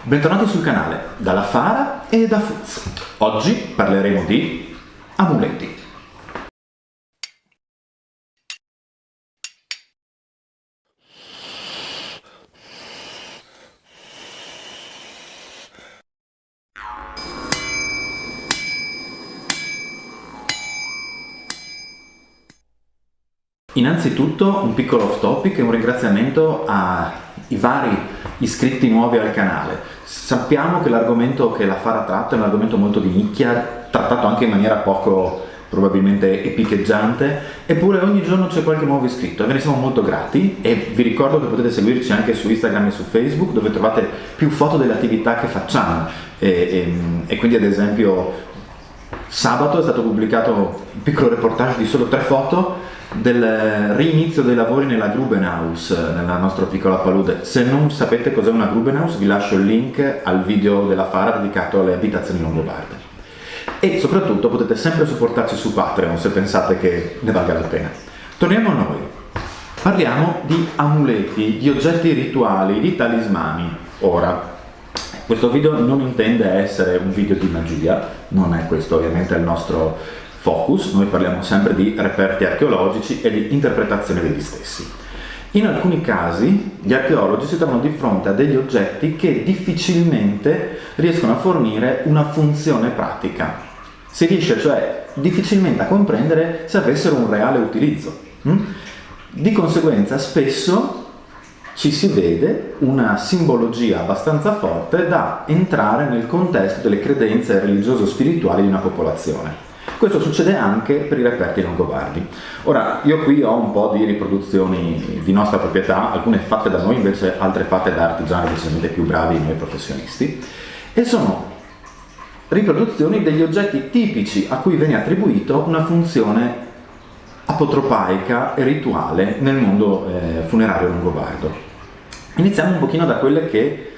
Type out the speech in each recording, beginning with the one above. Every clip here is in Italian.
Bentornati sul canale, dalla Fara e da Fuz. Oggi parleremo di amuleti. Innanzitutto un piccolo off topic e un ringraziamento ai vari iscritti nuovi al canale. Sappiamo che l'argomento che la Fara tratta è un argomento molto di nicchia, trattato anche in maniera poco probabilmente epicheggiante, eppure ogni giorno c'è qualche nuovo iscritto e ve ne siamo molto grati. E vi ricordo che potete seguirci anche su Instagram e su Facebook, dove trovate più foto delle attività che facciamo e quindi ad esempio sabato è stato pubblicato un piccolo reportage di solo 3 foto del rinizio dei lavori nella Grubenhaus, nella nostra piccola palude. Se non sapete cos'è una Grubenhaus, vi lascio il link al video della Fara dedicato alle abitazioni longobarde. E soprattutto potete sempre supportarci su Patreon se pensate che ne valga la pena. Torniamo a noi. Parliamo di amuleti, di oggetti rituali, di talismani. Ora, questo video non intende essere un video di magia, non è questo ovviamente il nostro focus, noi parliamo sempre di reperti archeologici e di interpretazione degli stessi. In alcuni casi gli archeologi si trovano di fronte a degli oggetti che difficilmente riescono a fornire una funzione pratica. Si riesce cioè difficilmente a comprendere se avessero un reale utilizzo. Di conseguenza spesso ci si vede una simbologia abbastanza forte da entrare nel contesto delle credenze religioso-spirituali di una popolazione. Questo succede anche per i reperti longobardi. Ora, io qui ho un po' di riproduzioni di nostra proprietà, alcune fatte da noi, invece altre fatte da artigiani decisamente più bravi di noi professionisti, e sono riproduzioni degli oggetti tipici a cui viene attribuito una funzione apotropaica e rituale nel mondo funerario longobardo. Iniziamo un pochino da quelle che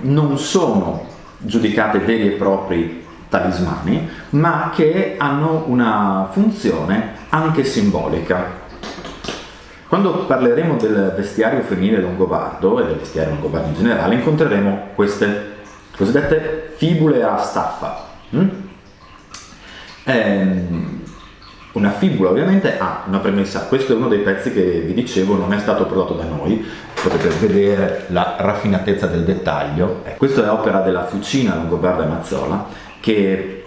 non sono giudicate veri e propri talismani, ma che hanno una funzione anche simbolica. Quando parleremo del vestiario femminile longobardo e del vestiario longobardo in generale, incontreremo queste cosiddette fibule a staffa. Una fibula ovviamente ha una premessa. Questo è uno dei pezzi che vi dicevo non è stato prodotto da noi, potete vedere la raffinatezza del dettaglio. Questo è opera della Fucina Longobarda e Mazzola, che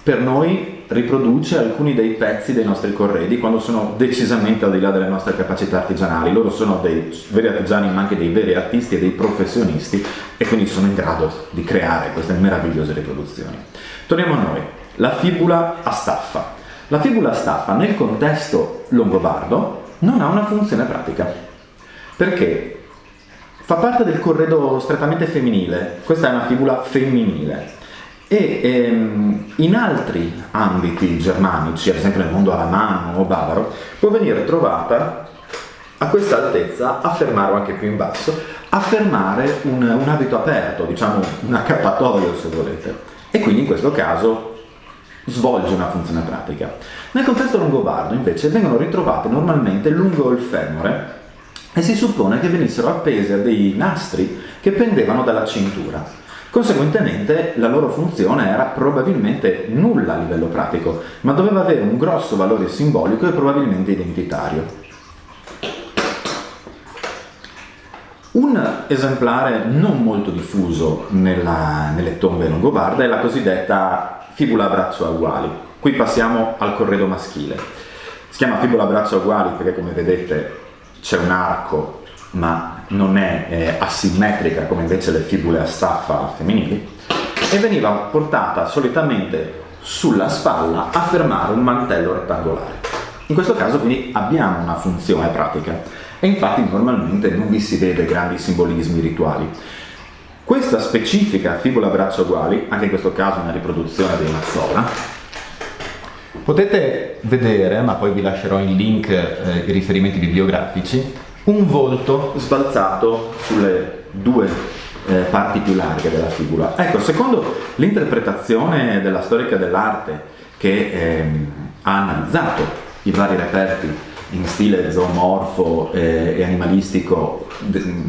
per noi riproduce alcuni dei pezzi dei nostri corredi quando sono decisamente al di là delle nostre capacità artigianali. Loro sono dei veri artigiani ma anche dei veri artisti e dei professionisti, e quindi sono in grado di creare queste meravigliose riproduzioni. Torniamo a noi, la fibula a staffa. La fibula a staffa nel contesto longobardo non ha una funzione pratica, perché fa parte del corredo strettamente femminile. Questa è una fibula femminile e in altri ambiti germanici, ad esempio nel mondo alamanno o bavaro, può venire trovata a questa altezza, affermare o anche più in basso, affermare un abito aperto, diciamo un accappatoio se volete, e quindi in questo caso svolge una funzione pratica. Nel contesto longobardo invece vengono ritrovate normalmente lungo il femore e si suppone che venissero appese a dei nastri che pendevano dalla cintura. Conseguentemente la loro funzione era probabilmente nulla a livello pratico, ma doveva avere un grosso valore simbolico e probabilmente identitario. Un esemplare non molto diffuso nelle tombe longobarde è la cosiddetta fibula a braccia uguali. Qui passiamo al corredo maschile. Si chiama fibula a braccia uguali perché, come vedete, c'è un arco ma non è asimmetrica come invece le fibule a staffa femminili, e veniva portata solitamente sulla spalla a fermare un mantello rettangolare. In questo caso quindi abbiamo una funzione pratica e infatti normalmente non vi si vede grandi simbolismi rituali. Questa specifica fibula a braccia uguali, anche in questo caso una riproduzione dei Mazzola, potete vedere, ma poi vi lascerò in link i riferimenti bibliografici, un volto sbalzato sulle due parti più larghe della fibula. Ecco, secondo l'interpretazione della storica dell'arte che ha analizzato i vari reperti in stile zoomorfo e animalistico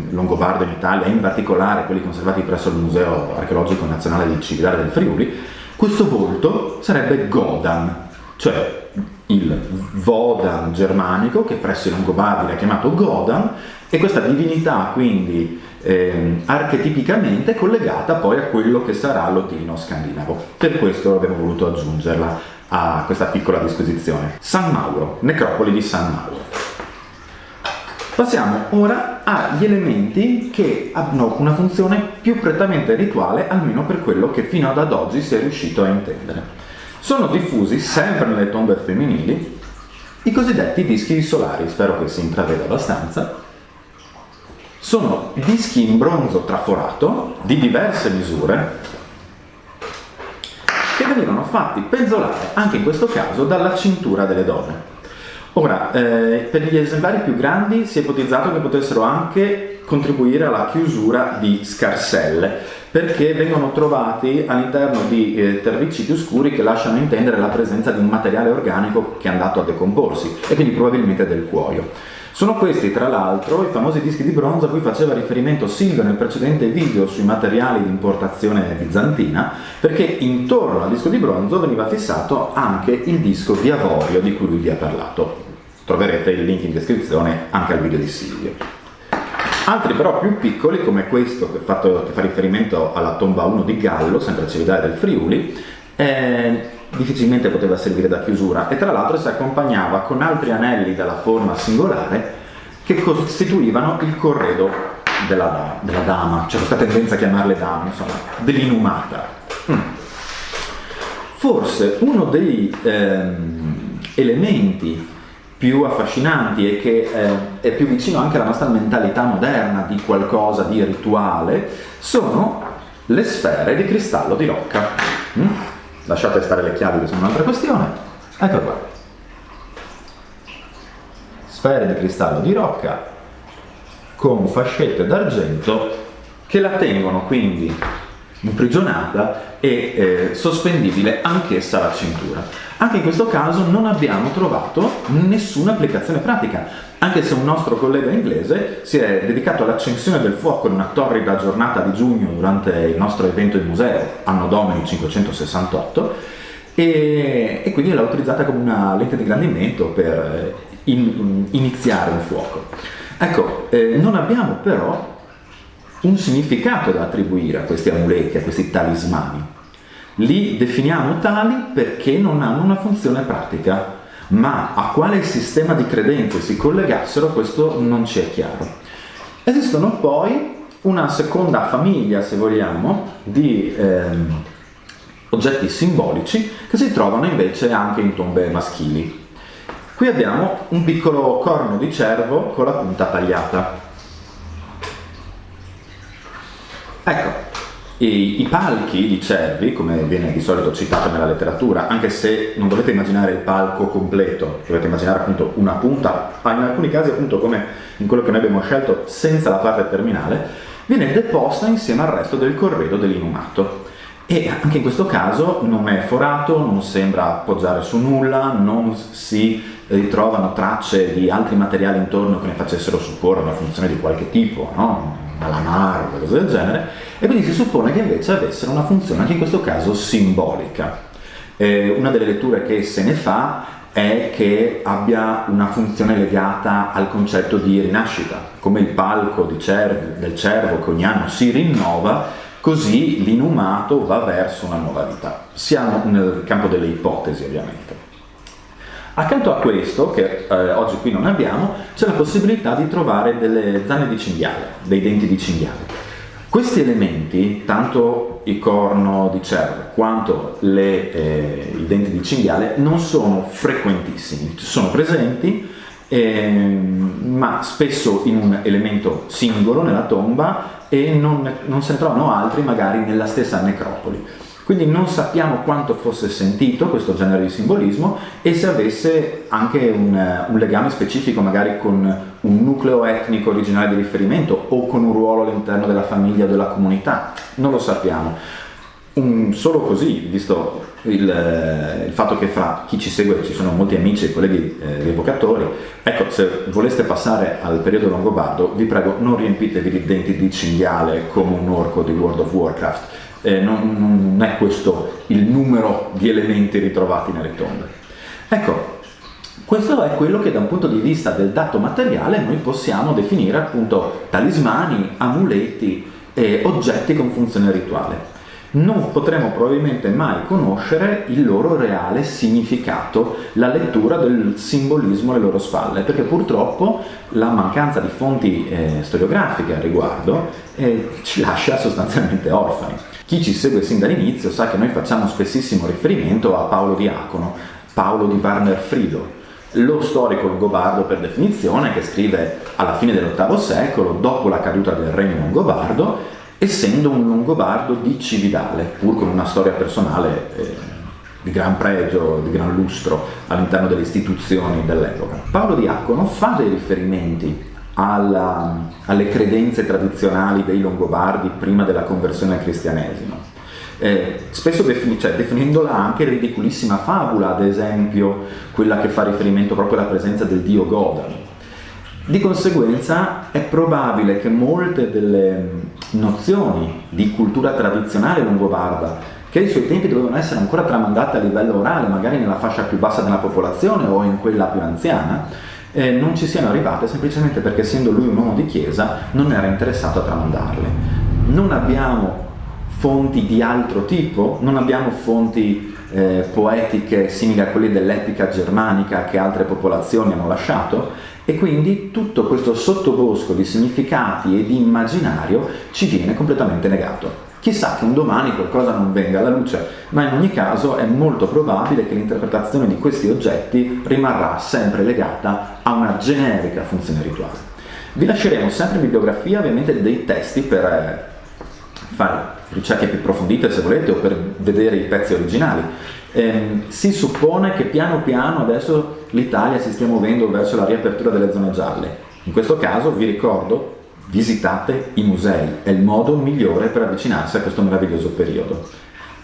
longobardo in Italia, in particolare quelli conservati presso il Museo Archeologico Nazionale di Cividale del Friuli, questo volto sarebbe Godan, cioè il Wodan germanico che presso i Longobardi era chiamato Godan, e questa divinità quindi archetipicamente collegata poi a quello che sarà l'Odino scandinavo. Per questo abbiamo voluto aggiungerla a questa piccola disquisizione. San Mauro, necropoli di San Mauro. Passiamo ora agli elementi che hanno una funzione più prettamente rituale, almeno per quello che fino ad oggi si è riuscito a intendere. Sono diffusi sempre nelle tombe femminili i cosiddetti dischi solari, spero che si intraveda abbastanza. Sono dischi in bronzo traforato di diverse misure che venivano fatti penzolare, anche in questo caso, dalla cintura delle donne. Ora, per gli esemplari più grandi si è ipotizzato che potessero anche contribuire alla chiusura di scarselle, perché vengono trovati all'interno di terricci più scuri che lasciano intendere la presenza di un materiale organico che è andato a decomporsi, e quindi probabilmente del cuoio. Sono questi, tra l'altro, i famosi dischi di bronzo a cui faceva riferimento Silvio nel precedente video sui materiali di importazione bizantina, perché intorno al disco di bronzo veniva fissato anche il disco di avorio di cui lui vi ha parlato. Troverete il link in descrizione anche al video di Silvio. Altri però più piccoli, come questo che fa riferimento alla tomba 1 di Gallo, sempre a Cividale del Friuli, difficilmente poteva servire da chiusura, e tra l'altro si accompagnava con altri anelli dalla forma singolare che costituivano il corredo della dama, c'è questa tendenza a chiamarle dame, insomma, dell'inumata. Forse uno dei elementi più affascinanti e che è più vicino anche alla nostra mentalità moderna di qualcosa di rituale sono le sfere di cristallo di Rocca. Lasciate stare le chiavi che sono un'altra questione. Ecco qua. Sfere di cristallo di Rocca con fascette d'argento che la tengono quindi imprigionata e sospendibile anch'essa alla cintura. Anche in questo caso non abbiamo trovato nessuna applicazione pratica, anche se un nostro collega inglese si è dedicato all'accensione del fuoco in una torrida giornata di giugno durante il nostro evento in museo, anno domini 568, e quindi l'ha utilizzata come una lente di ingrandimento per iniziare un fuoco. Ecco, non abbiamo però un significato da attribuire a questi amuleti, a questi talismani. Li definiamo tali perché non hanno una funzione pratica, ma a quale sistema di credenze si collegassero questo non ci è chiaro. Esistono poi una seconda famiglia, se vogliamo, di oggetti simbolici che si trovano invece anche in tombe maschili. Qui abbiamo un piccolo corno di cervo con la punta tagliata. Ecco, i palchi di cervi, come viene di solito citato nella letteratura, anche se non dovete immaginare il palco completo, dovete immaginare appunto una punta, in alcuni casi appunto come in quello che noi abbiamo scelto senza la parte terminale, viene deposta insieme al resto del corredo dell'inumato. E anche in questo caso non è forato, non sembra appoggiare su nulla, non si ritrovano tracce di altri materiali intorno che ne facessero supporre una funzione di qualche tipo, no? Malamaro o cose del genere, e quindi si suppone che invece avessero una funzione anche in questo caso simbolica. Una delle letture che se ne fa è che abbia una funzione legata al concetto di rinascita, come il palco del cervo che ogni anno si rinnova, così l'inumato va verso una nuova vita. Siamo nel campo delle ipotesi, ovviamente. Accanto a questo, che oggi qui non abbiamo, c'è la possibilità di trovare delle zanne di cinghiale, dei denti di cinghiale. Questi elementi, tanto il corno di cervo quanto i denti di cinghiale, non sono frequentissimi, sono presenti, ma spesso in un elemento singolo nella tomba e non se ne trovano altri magari nella stessa necropoli. Quindi non sappiamo quanto fosse sentito questo genere di simbolismo e se avesse anche un legame specifico magari con un nucleo etnico originale di riferimento o con un ruolo all'interno della famiglia o della comunità. Non lo sappiamo. Solo così, visto il fatto che fra chi ci segue ci sono molti amici e colleghi rievocatori. Ecco, se voleste passare al periodo longobardo, vi prego non riempitevi i denti di cinghiale come un orco di World of Warcraft. Non è questo il numero di elementi ritrovati nelle tombe. Ecco, questo è quello che da un punto di vista del dato materiale noi possiamo definire appunto talismani, amuleti e oggetti con funzione rituale. Non potremo probabilmente mai conoscere il loro reale significato, la lettura del simbolismo alle loro spalle, perché purtroppo la mancanza di fonti storiografiche al riguardo ci lascia sostanzialmente orfani. Chi ci segue sin dall'inizio sa che noi facciamo spessissimo riferimento a Paolo Diacono, Paolo di Warner Friedel, lo storico longobardo per definizione, che scrive alla fine dell'VIII secolo, dopo la caduta del regno longobardo, essendo un longobardo di Cividale, pur con una storia personale di gran pregio, di gran lustro all'interno delle istituzioni dell'epoca. Paolo Diacono fa dei riferimenti alle credenze tradizionali dei longobardi prima della conversione al cristianesimo. Spesso definendola anche ridicolissima fabula, ad esempio quella che fa riferimento proprio alla presenza del dio Godano. Di conseguenza è probabile che molte delle nozioni di cultura tradizionale longobarda, che ai suoi tempi dovevano essere ancora tramandate a livello orale, magari nella fascia più bassa della popolazione o in quella più anziana, non ci siano arrivate semplicemente perché, essendo lui un uomo di chiesa, non era interessato a tramandarle. Non abbiamo fonti di altro tipo, non abbiamo fonti poetiche simili a quelle dell'epica germanica che altre popolazioni hanno lasciato, e quindi tutto questo sottobosco di significati e di immaginario ci viene completamente negato. Chissà che un domani qualcosa non venga alla luce, ma in ogni caso è molto probabile che l'interpretazione di questi oggetti rimarrà sempre legata a una generica funzione rituale. Vi lasceremo sempre in bibliografia ovviamente dei testi per fare ricerche più approfondite, se volete, o per vedere i pezzi originali. Si suppone che piano piano adesso l'Italia si stia muovendo verso la riapertura delle zone gialle. In questo caso vi ricordo: visitate i musei, è il modo migliore per avvicinarsi a questo meraviglioso periodo.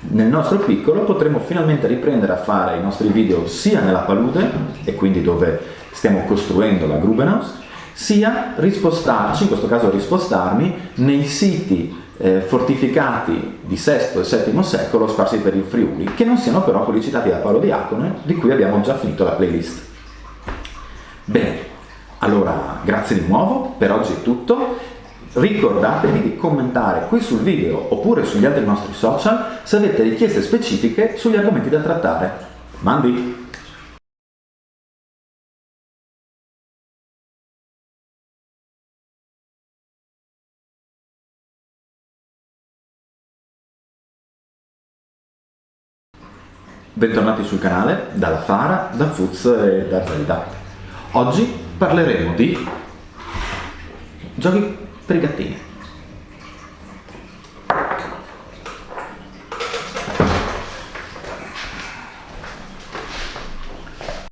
Nel nostro piccolo potremo finalmente riprendere a fare i nostri video sia nella palude, e quindi dove stiamo costruendo la Grubenhaus, sia rispostarci, in questo caso rispostarmi, nei siti fortificati di VI e VII secolo sparsi per il Friuli, che non siano però quelli citati da Paolo Diacono, di cui abbiamo già finito la playlist. Bene, allora grazie di nuovo, per oggi è tutto. Ricordatevi di commentare qui sul video oppure sugli altri nostri social se avete richieste specifiche sugli argomenti da trattare. Mandi! Bentornati sul canale, dalla Fara, da Fuz e da Zelda. Oggi parleremo di giochi per i gattini.